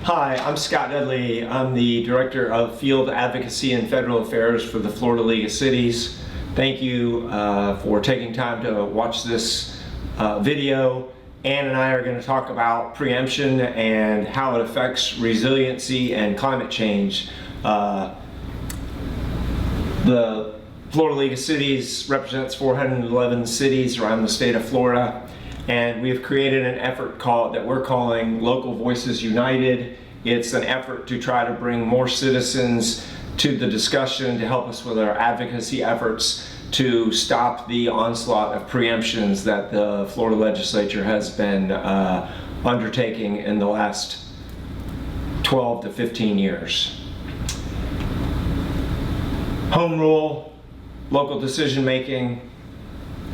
Hi, I'm Scott Dudley. I'm the Director of Field Advocacy and Federal Affairs for the Florida League of Cities. Thank you for taking time to watch this video. Ann and I are going to talk about preemption and how it affects resiliency and climate change. The Florida League of Cities represents 411 cities around the state of Florida. And we've created an effort that we're calling Local Voices United. It's an effort to try to bring more citizens to the discussion, to help us with our advocacy efforts to stop the onslaught of preemptions that the Florida legislature has been undertaking in the last 12 to 15 years. Home rule, local decision making,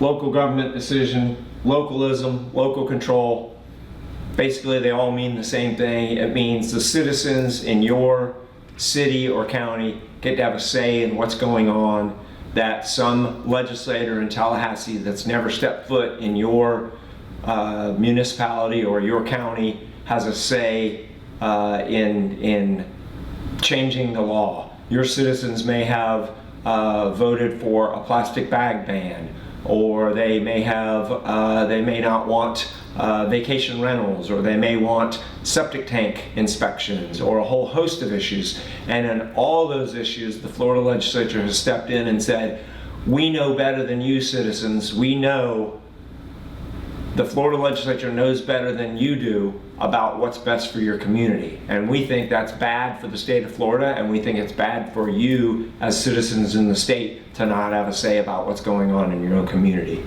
local government decision, localism, local control, basically they all mean the same thing. It means the citizens in your city or county get to have a say in what's going on, that some legislator in Tallahassee that's never stepped foot in your municipality or your county has a say in changing the law. Your citizens may have voted for a plastic bag ban, or they may not want vacation rentals, or they may want septic tank inspections, or a whole host of issues. And in all those issues, the Florida legislature has stepped in and said, we know better than you citizens. We know, the Florida legislature knows better than you do about what's best for your community. And we think that's bad for the state of Florida, and we think it's bad for you as citizens in the state to not have a say about what's going on in your own community.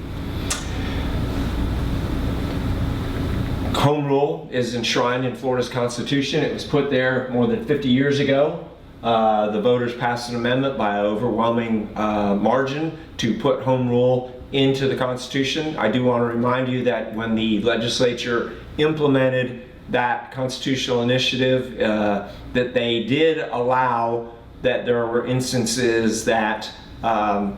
Home rule is enshrined in Florida's Constitution. It was put there more than 50 years ago. The voters passed an amendment by an overwhelming margin to put home rule into the Constitution. I do want to remind you that when the legislature implemented that constitutional initiative, that they did allow that there were instances that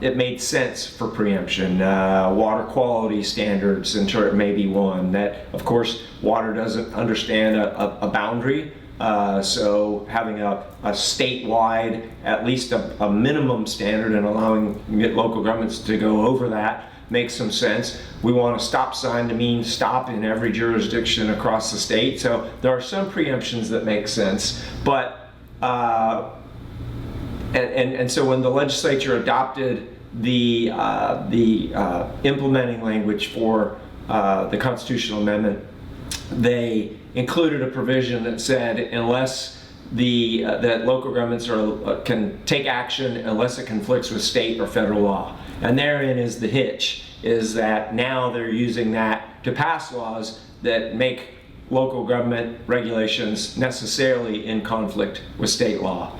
it made sense for preemption. Water quality standards, and sure, it may be one. That, of course, water doesn't understand a boundary. So having a statewide, at least a minimum standard, and allowing local governments to go over that makes some sense. We want a stop sign to mean stop in every jurisdiction across the state. So there are some preemptions that make sense, but and so when the legislature adopted the implementing language for the constitutional amendment, they included a provision that said unless that local governments can take action unless it conflicts with state or federal law. And therein is the hitch, is that now they're using that to pass laws that make local government regulations necessarily in conflict with state law.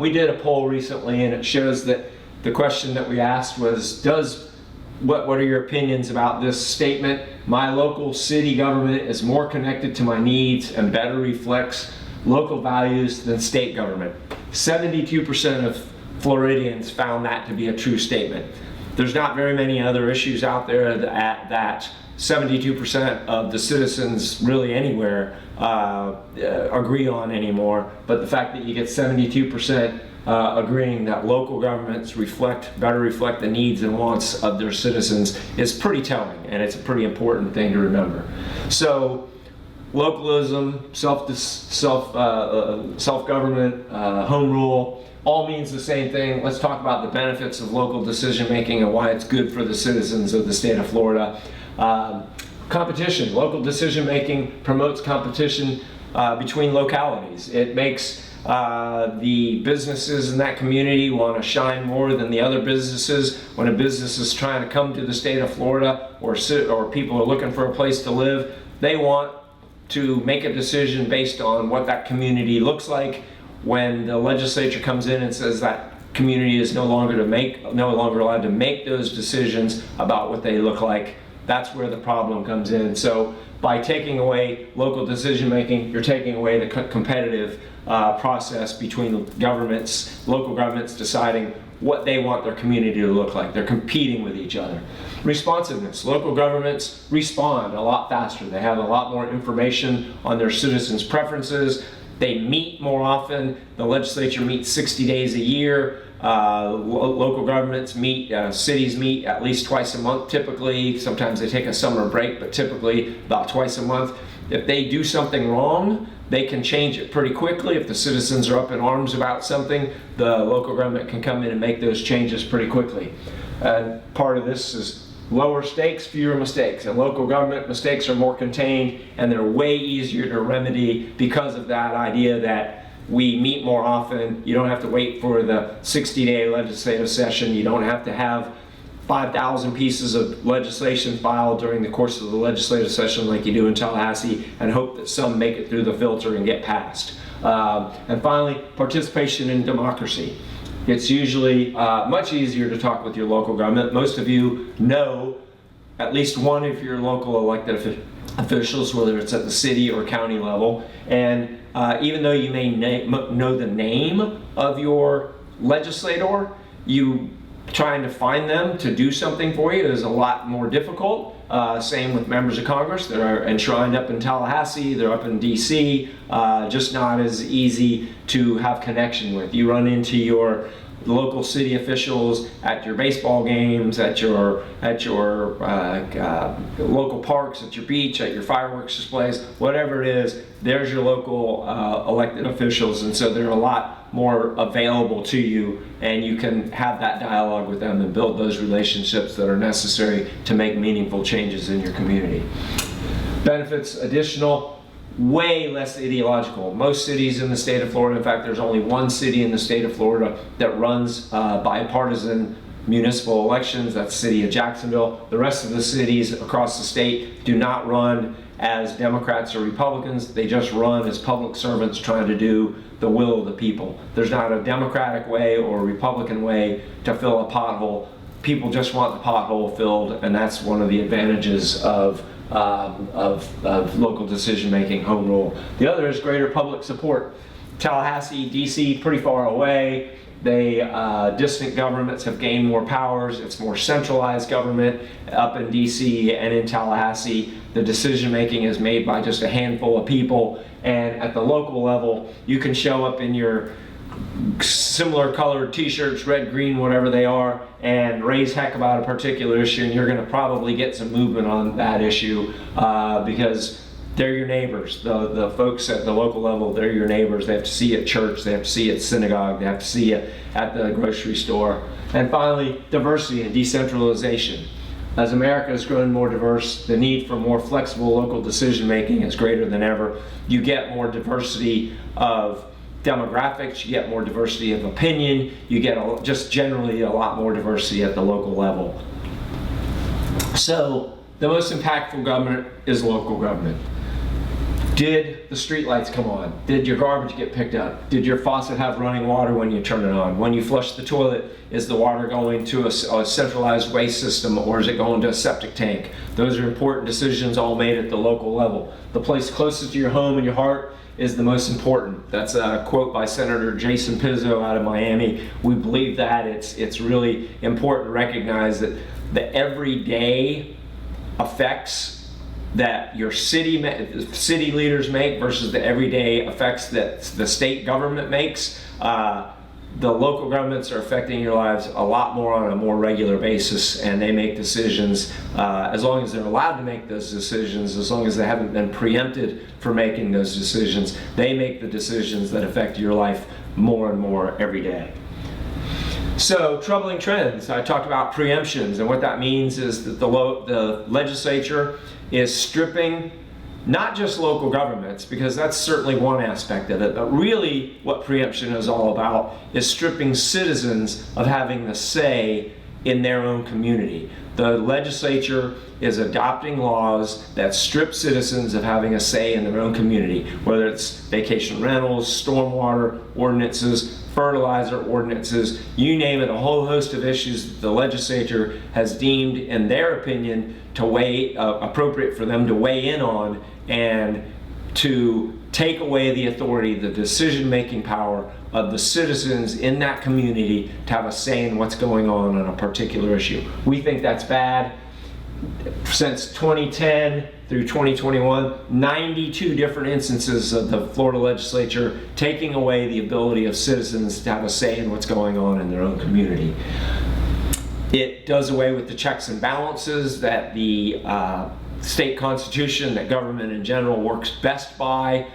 We did a poll recently, and it shows that the question that we asked was, what are your opinions about this statement? My local city government is more connected to my needs and better reflects local values than state government. 72% of Floridians found that to be a true statement. There's not very many other issues out there that 72% of the citizens really anywhere agree on anymore, but the fact that you get 72% agreeing that local governments better reflect the needs and wants of their citizens is pretty telling, and it's a pretty important thing to remember. So localism, self-government, home rule, all means the same thing. Let's talk about the benefits of local decision making and why it's good for the citizens of the state of Florida. Competition, local decision making promotes competition between localities. It makes the businesses in that community want to shine more than the other businesses. When a business is trying to come to the state of Florida, or people are looking for a place to live, they want to make a decision based on what that community looks like. When the legislature comes in and says that community is no longer allowed to make those decisions about what they look like, that's where the problem comes in. So by taking away local decision making, you're taking away the competitive process between local governments deciding what they want their community to look like. They're competing with each other. Responsiveness. Local governments respond a lot faster. They have a lot more information on their citizens' preferences. They meet more often. The legislature meets 60 days a year. Local governments meet, cities meet at least twice a month typically. Sometimes they take a summer break, but typically about twice a month. If they do something wrong, they can change it pretty quickly. If the citizens are up in arms about something, the local government can come in and make those changes pretty quickly. And part of this is lower stakes, fewer mistakes. And local government mistakes are more contained, and they're way easier to remedy because of that idea that we meet more often. You don't have to wait for the 60-day legislative session. You don't have to have 5,000 pieces of legislation filed during the course of the legislative session like you do in Tallahassee and hope that some make it through the filter and get passed. And finally, participation in democracy. It's usually much easier to talk with your local government. Most of you know at least one of your local elected officials, whether it's at the city or county level. And even though you may know the name of your legislator, you trying to find them to do something for you is a lot more difficult. Same with members of Congress. They're enshrined up in Tallahassee, they're up in DC, just not as easy to have connection with. You run into your local city officials at your baseball games, at your local parks, at your beach, at your fireworks displays, whatever it is, there's your local elected officials, and so they're a lot more available to you, and you can have that dialogue with them and build those relationships that are necessary to make meaningful changes in your community. Benefits additional. Way less ideological. Most cities in the state of Florida, in fact, there's only one city in the state of Florida that runs bipartisan municipal elections. That's the city of Jacksonville. The rest of the cities across the state do not run as Democrats or Republicans. They just run as public servants trying to do the will of the people. There's not a Democratic way or a Republican way to fill a pothole. People just want the pothole filled, and that's one of the advantages of local decision-making, home rule. The other is greater public support. Tallahassee, DC, pretty far away. Distant governments have gained more powers. It's more centralized government up in DC and in Tallahassee. The decision-making is made by just a handful of people, and at the local level, you can show up in your similar colored t-shirts, red, green, whatever they are, and raise heck about a particular issue, and you're going to probably get some movement on that issue because they're your neighbors. The folks at the local level, they're your neighbors. They have to see you at church, they have to see you at synagogue, they have to see you at the grocery store. And finally, diversity and decentralization. As America has grown more diverse, the need for more flexible local decision making is greater than ever. You get more diversity of demographics, you get more diversity of opinion, you get just generally a lot more diversity at the local level. So the most impactful government is local government. Did the street lights come on? Did your garbage get picked up? Did your faucet have running water when you turn it on? When you flush the toilet, is the water going to a centralized waste system, or is it going to a septic tank? Those are important decisions all made at the local level. The place closest to your home and your heart is the most important. That's a quote by Senator Jason Pizzo out of Miami. We believe that it's really important to recognize that the everyday effects that your city leaders make versus the everyday effects that the state government makes, the local governments are affecting your lives a lot more on a more regular basis, and they make decisions as long as they're allowed to make those decisions, as long as they haven't been preempted for making those decisions. They make the decisions that affect your life more and more every day. So, troubling trends. I talked about preemptions, and what that means is that the legislature is stripping not just local governments, because that's certainly one aspect of it, but really what preemption is all about is stripping citizens of having the say in their own community. The legislature is adopting laws that strip citizens of having a say in their own community, whether it's vacation rentals, stormwater ordinances, fertilizer ordinances, you name it, a whole host of issues that the legislature has deemed, in their opinion, to appropriate for them to weigh in on and to take away the authority, the decision-making power of the citizens in that community to have a say in what's going on a particular issue. We think that's bad. Since 2010 through 2021, 92 different instances of the Florida legislature taking away the ability of citizens to have a say in what's going on in their own community. It does away with the checks and balances that the state constitution, that government in general works best by,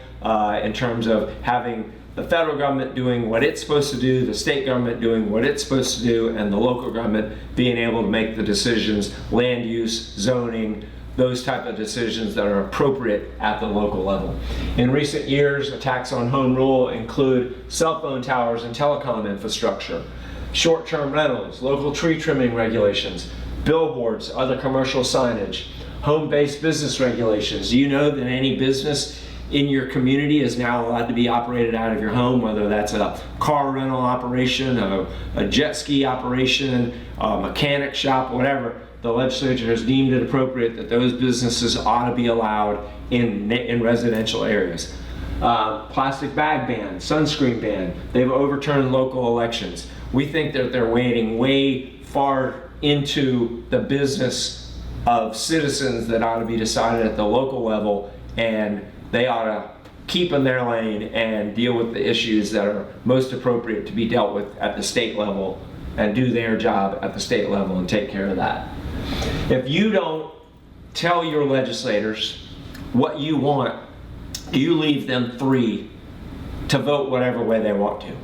in terms of having the federal government doing what it's supposed to do, the state government doing what it's supposed to do, and the local government being able to make the decisions, land use, zoning, those type of decisions that are appropriate at the local level. In recent years, attacks on home rule include cell phone towers and telecom infrastructure, short-term rentals, local tree trimming regulations, billboards, other commercial signage, home-based business regulations. Do you know that any business in your community is now allowed to be operated out of your home, whether that's a car rental operation, a jet ski operation, a mechanic shop, whatever? The legislature has deemed it appropriate that those businesses ought to be allowed in residential areas. Plastic bag ban, sunscreen ban, they've overturned local elections. We think that they're wading way far into the business of citizens that ought to be decided at the local level, and they ought to keep in their lane and deal with the issues that are most appropriate to be dealt with at the state level, and do their job at the state level and take care of that. If you don't tell your legislators what you want, you leave them free to vote whatever way they want to.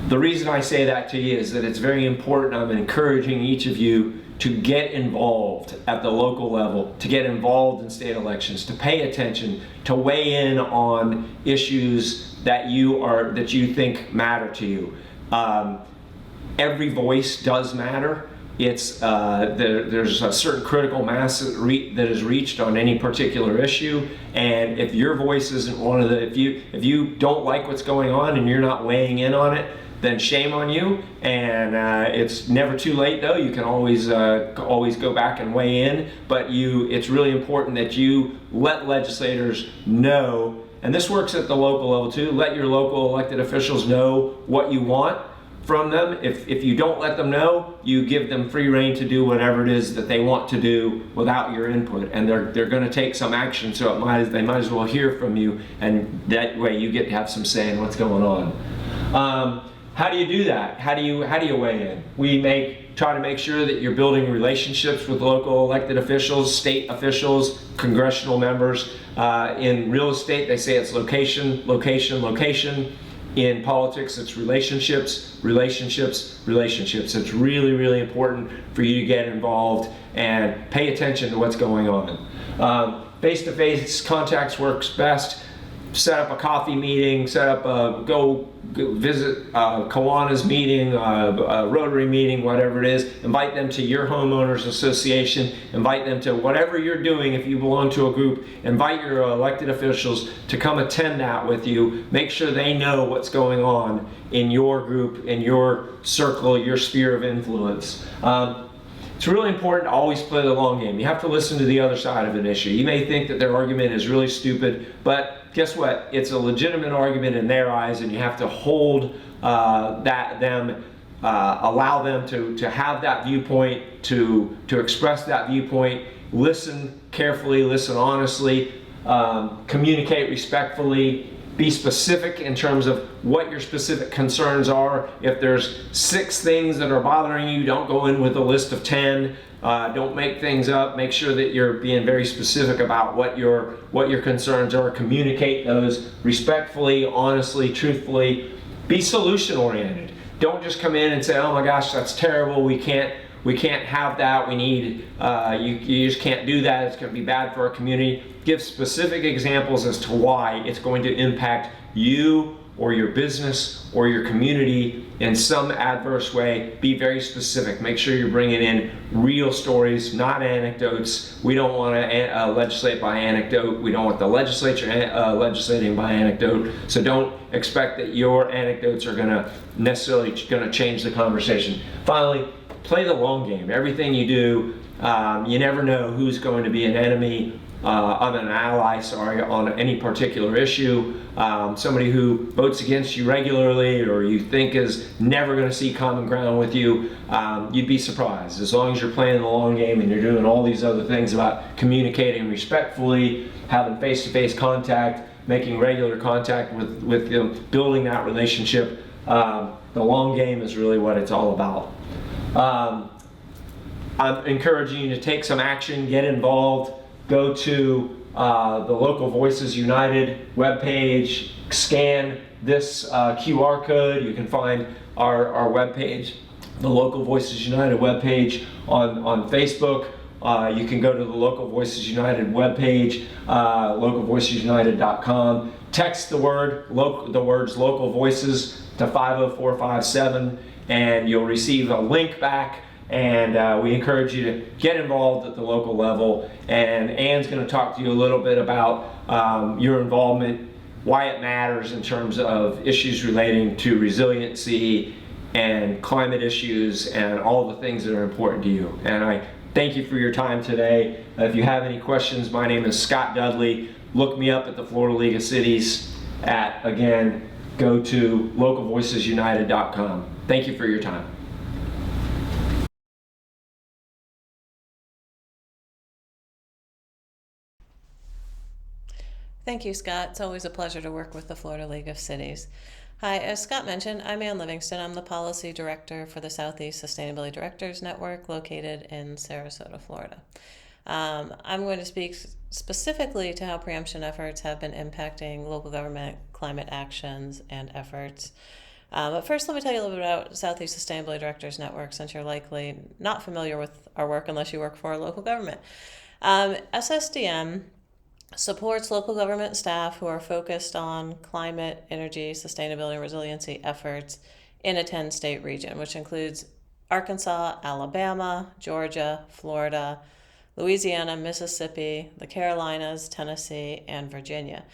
The reason I say that to you is that it's very important. I'm encouraging each of you to get involved at the local level, to get involved in state elections, to pay attention, to weigh in on issues that you think matter to you. Every voice does matter. There's a certain critical mass that is reached on any particular issue, and if your voice isn't one of the, if you don't like what's going on and you're not weighing in on it, then shame on you. And it's never too late, though. You can always go back and weigh in, but it's really important that you let legislators know, and this works at the local level too. Let your local elected officials know what you want from them. If you don't let them know, you give them free rein to do whatever it is that they want to do without your input, and they're going to take some action. So they might as well hear from you, and that way you get to have some say in what's going on. How do you do that? How do you weigh in? We try to make sure that you're building relationships with local elected officials, state officials, congressional members. In real estate, they say it's location, location, location. In politics, it's relationships, relationships, relationships. It's really, really important for you to get involved and pay attention to what's going on. Face-to-face contacts works best. Set up a coffee meeting, go visit Kiwanis meeting, a Rotary meeting, whatever it is. Invite them to your homeowners association. Invite them to whatever you're doing. If you belong to a group, invite your elected officials to come attend that with you. Make sure they know what's going on in your group, in your circle, your sphere of influence. It's really important to always play the long game. You have to listen to the other side of an issue. You may think that their argument is really stupid, but guess what? It's a legitimate argument in their eyes, and you have to hold allow them to have that viewpoint, to express that viewpoint. Listen carefully, listen honestly, communicate respectfully. Be specific in terms of what your specific concerns are. If there's 6 things that are bothering you, don't go in with a list of 10. Don't make things up. Make sure that you're being very specific about what your concerns are. Communicate those respectfully, honestly, truthfully. Be solution oriented. Don't just come in and say, "Oh my gosh, that's terrible. We can't have that. We need you just can't do that. It's going to be bad for our community." Give specific examples as to why it's going to impact you or your business or your community in some adverse way. Be very specific. Make sure you're bringing in real stories, not anecdotes. We don't want to legislate by anecdote. We don't want the legislature legislating by anecdote. So don't expect that your anecdotes are necessarily going to change the conversation. Finally, play the long game. Everything you do, you never know who's going to be an enemy I'm an ally, sorry, on any particular issue, somebody who votes against you regularly or you think is never going to see common ground with you, you'd be surprised. As long as you're playing the long game and you're doing all these other things about communicating respectfully, having face-to-face contact, making regular contact with them, building that relationship, the long game is really what it's all about. I'm encouraging you to take some action, get involved, go to the Local Voices United webpage, scan this QR code. You can find our webpage, the Local Voices United webpage on Facebook. You can go to the Local Voices United webpage, localvoicesunited.com. Text the words Local Voices to 50457 and you'll receive a link back. And we encourage you to get involved at the local level. And Ann's going to talk to you a little bit about your involvement, why it matters in terms of issues relating to resiliency and climate issues and all the things that are important to you. And I thank you for your time today. If you have any questions, my name is Scott Dudley. Look me up at the Florida League of Cities again, go to localvoicesunited.com. Thank you for your time. Thank you, Scott. It's always a pleasure to work with the Florida League of Cities. Hi, as Scott mentioned, I'm Ann Livingston. I'm the Policy Director for the Southeast Sustainability Directors Network located in Sarasota, Florida. I'm going to speak specifically to how preemption efforts have been impacting local government climate actions and efforts. But first, let me tell you a little bit about Southeast Sustainability Directors Network, since you're likely not familiar with our work unless you work for a local government. SSDN supports local government staff who are focused on climate, energy, sustainability, and resiliency efforts in a 10-state region, which includes Arkansas, Alabama, Georgia, Florida, Louisiana, Mississippi, the Carolinas, Tennessee, and Virginia.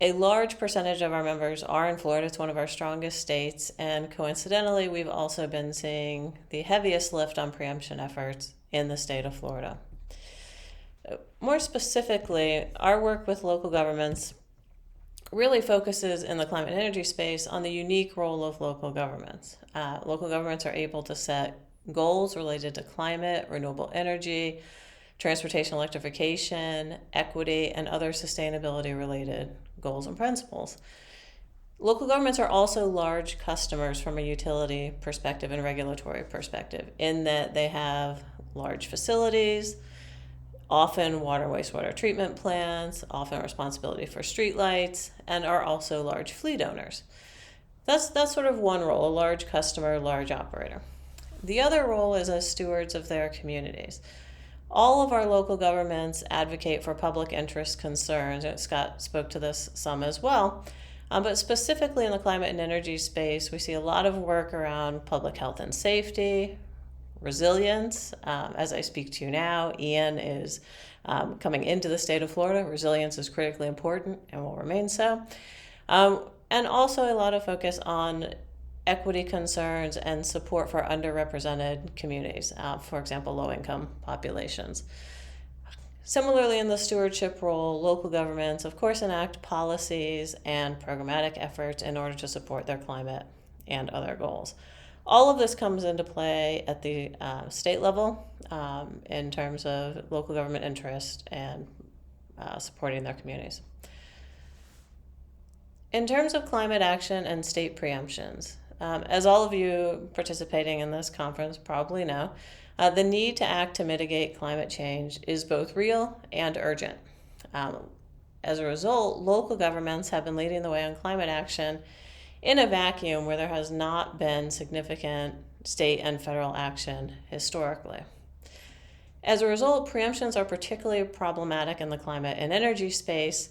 A large percentage of our members are in Florida. It's one of our strongest states, and coincidentally, we've also been seeing the heaviest lift on preemption efforts in the state of Florida. More specifically, our work with local governments really focuses in the climate and energy space on the unique role of local governments. Local governments are able to set goals related to climate, renewable energy, transportation electrification, equity, and other sustainability-related goals and principles. Local governments are also large customers from a utility perspective and regulatory perspective, in that they have large facilities, often water wastewater treatment plants, often responsibility for streetlights, and are also large fleet owners. That's sort of one role, a large customer, large operator. The other role is as stewards of their communities. All of our local governments advocate for public interest concerns, and Scott spoke to this some as well, but specifically in the climate and energy space, we see a lot of work around public health and safety, resilience. As I speak to you now, Ian is coming into the state of Florida. Resilience is critically important and will remain so. And also a lot of focus on equity concerns and support for underrepresented communities, for example, low-income populations. Similarly, in the stewardship role, local governments, of course, enact policies and programmatic efforts in order to support their climate and other goals. All of this comes into play at the state level in terms of local government interest and supporting their communities. In terms of climate action and state preemptions, as all of you participating in this conference probably know, the need to act to mitigate climate change is both real and urgent. As a result, local governments have been leading the way on climate action in a vacuum where there has not been significant state and federal action historically. As a result, preemptions are particularly problematic in the climate and energy space,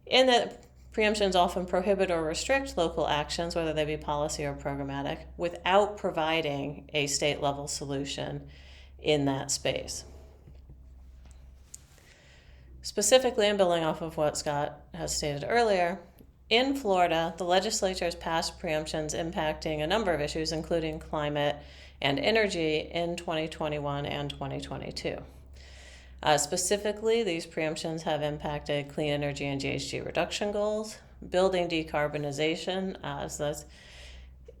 in that preemptions often prohibit or restrict local actions, whether they be policy or programmatic, without providing a state-level solution in that space. Specifically, and building off of what Scott has stated earlier, in Florida, the legislature has passed preemptions impacting a number of issues, including climate and energy, in 2021 and 2022. Specifically, these preemptions have impacted clean energy and GHG reduction goals, building decarbonization, as that's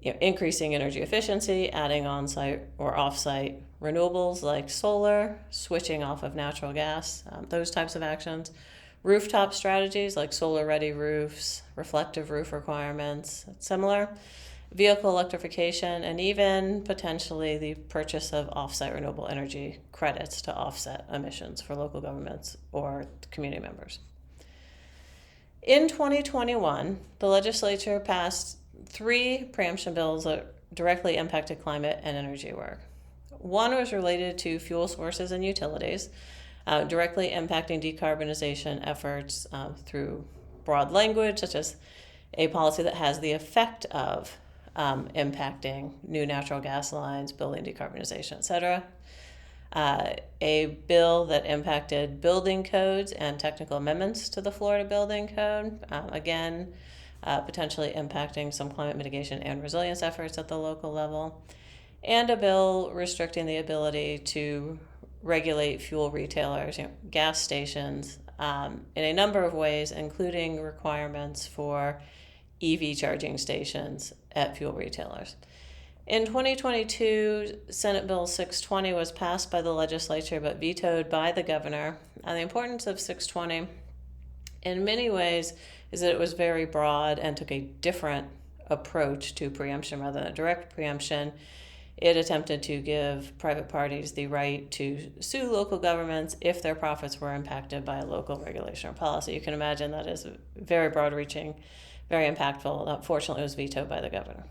increasing energy efficiency, adding on-site or off-site renewables like solar, switching off of natural gas, those types of actions. Rooftop strategies like solar-ready roofs, reflective roof requirements, similar. Vehicle electrification, and even potentially the purchase of off-site renewable energy credits to offset emissions for local governments or community members. In 2021, the legislature passed 3 preemption bills that directly impacted climate and energy work. One was related to fuel sources and utilities, directly impacting decarbonization efforts through broad language, such as a policy that has the effect of impacting new natural gas lines, building decarbonization, etc. A bill that impacted building codes and technical amendments to the Florida Building Code, again, potentially impacting some climate mitigation and resilience efforts at the local level. And a bill restricting the ability to regulate fuel retailers, gas stations, in a number of ways, including requirements for EV charging stations at fuel retailers. In 2022, Senate Bill 620 was passed by the legislature but vetoed by the governor. And the importance of 620 in many ways is that it was very broad and took a different approach to preemption rather than direct preemption. It attempted to give private parties the right to sue local governments if their profits were impacted by a local regulation or policy. You can imagine that is very broad-reaching, very impactful. Unfortunately, it was vetoed by the governor.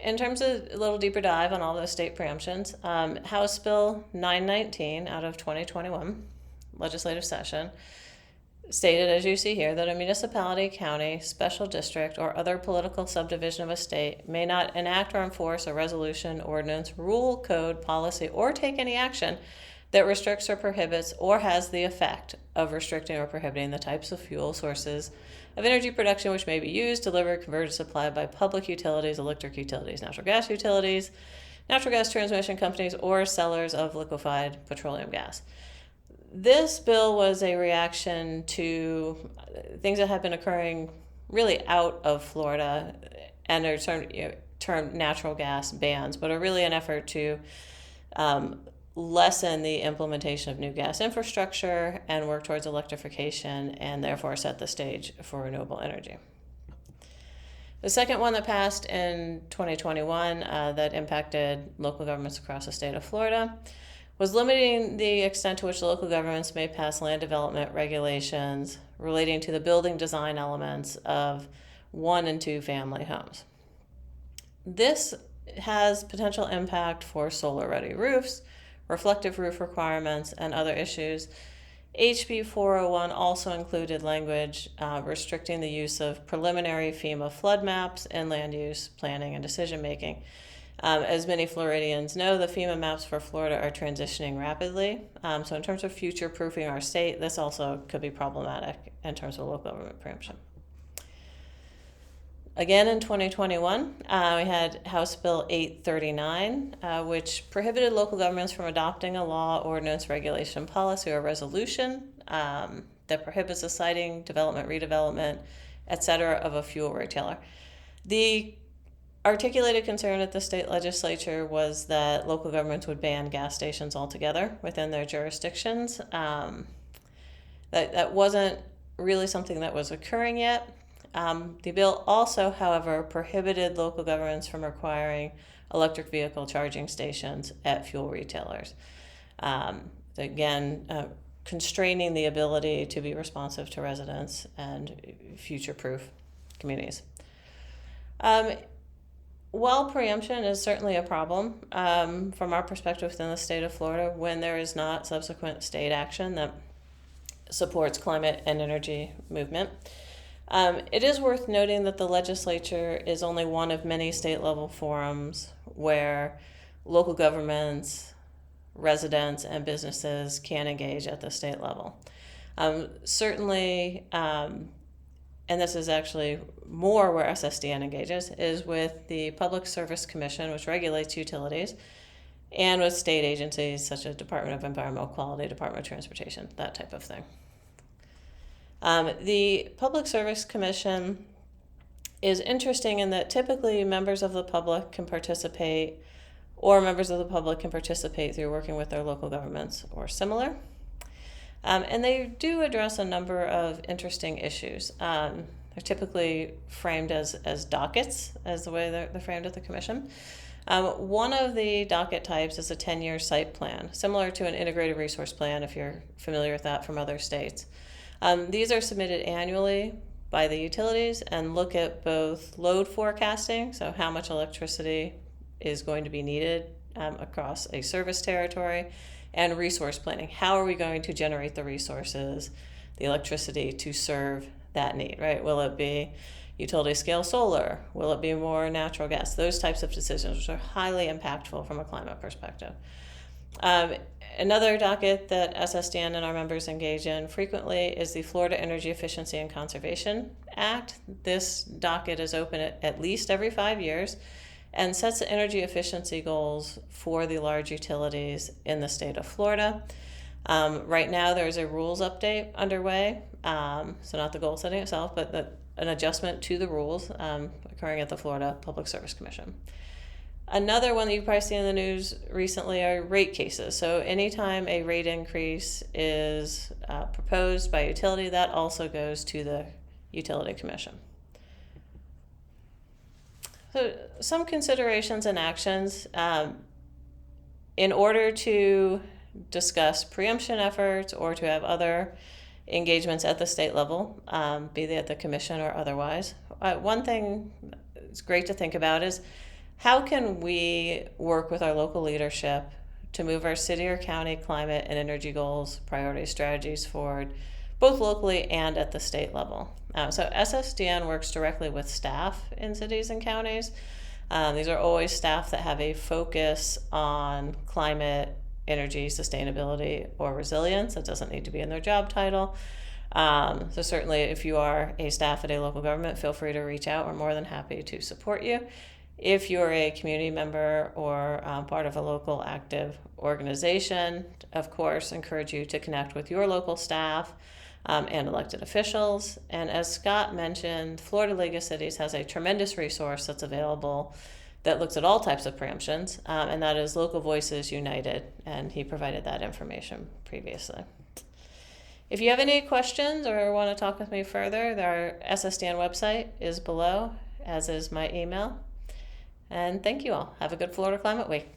In terms of a little deeper dive on all those state preemptions, House Bill 919 out of 2021 legislative session stated, as you see here, that a municipality, county, special district, or other political subdivision of a state may not enact or enforce a resolution, ordinance, rule, code, policy, or take any action that restricts or prohibits or has the effect of restricting or prohibiting the types of fuel sources of energy production which may be used, delivered, converted, supplied by public utilities, electric utilities, natural gas utilities, natural gas transmission companies, or sellers of liquefied petroleum gas. This bill was a reaction to things that have been occurring really out of Florida and are termed natural gas bans, but are really an effort to lessen the implementation of new gas infrastructure and work towards electrification and therefore set the stage for renewable energy. The second one that passed in 2021 that impacted local governments across the state of Florida was limiting the extent to which local governments may pass land development regulations relating to the building design elements of 1 and 2 family homes. This has potential impact for solar-ready roofs, reflective roof requirements, and other issues. HB 401 also included language restricting the use of preliminary FEMA flood maps in land use, planning, and decision-making. As many Floridians know, the FEMA maps for Florida are transitioning rapidly. So in terms of future-proofing our state, this also could be problematic in terms of local government preemption. Again, in 2021, we had House Bill 839, which prohibited local governments from adopting a law, ordinance, regulation, policy, or resolution that prohibits the siting, development, redevelopment, etc. of a fuel retailer. The articulated concern at the state legislature was that local governments would ban gas stations altogether within their jurisdictions. That wasn't really something that was occurring yet. The bill also, however, prohibited local governments from requiring electric vehicle charging stations at fuel retailers. Constraining the ability to be responsive to residents and future-proof communities. While preemption is certainly a problem from our perspective within the state of Florida, when there is not subsequent state action that supports climate and energy movement, it is worth noting that the legislature is only one of many state-level forums where local governments, residents, and businesses can engage at the state level. Certainly, and this is actually more where SSDN engages, is with the Public Service Commission, which regulates utilities, and with state agencies such as Department of Environmental Quality, Department of Transportation, that type of thing. The Public Service Commission is interesting in that typically members of the public can participate, or members of the public can participate through working with their local governments or similar. And they do address a number of interesting issues. They're typically framed as dockets, as the way they're framed at the Commission. One of the docket types is a 10-year site plan, similar to an integrated resource plan, if you're familiar with that from other states. These are submitted annually by the utilities and look at both load forecasting, so how much electricity is going to be needed across a service territory, and resource planning. How are we going to generate the resources, the electricity to serve that need, right? Will it be utility scale solar? Will it be more natural gas? Those types of decisions, which are highly impactful from a climate perspective. Another docket that SSDN and our members engage in frequently is the Florida Energy Efficiency and Conservation Act. This docket is open at least every 5 years and sets the energy efficiency goals for the large utilities in the state of Florida. Right now there's a rules update underway, so not the goal setting itself, but an adjustment to the rules occurring at the Florida Public Service Commission. Another one that you've probably seen in the news recently are rate cases. So anytime a rate increase is proposed by a utility, that also goes to the Utility Commission. So some considerations and actions. In order to discuss preemption efforts or to have other engagements at the state level, be they at the commission or otherwise, one thing that's great to think about is how can we work with our local leadership to move our city or county climate and energy goals, priority strategies forward, both locally and at the state level. So SSDN works directly with staff in cities and counties. These are always staff that have a focus on climate, energy, sustainability, or resilience. It doesn't need to be in their job title. So certainly if you are a staff at a local government, feel free to reach out. We're more than happy to support you. If you're a community member or part of a local active organization, of course, encourage you to connect with your local staff and elected officials. And as Scott mentioned, Florida League of Cities has a tremendous resource that's available that looks at all types of preemptions, and that is Local Voices United, and he provided that information previously. If you have any questions or want to talk with me further, our SSDN website is below, as is my email. And thank you all. Have a good Florida Climate Week.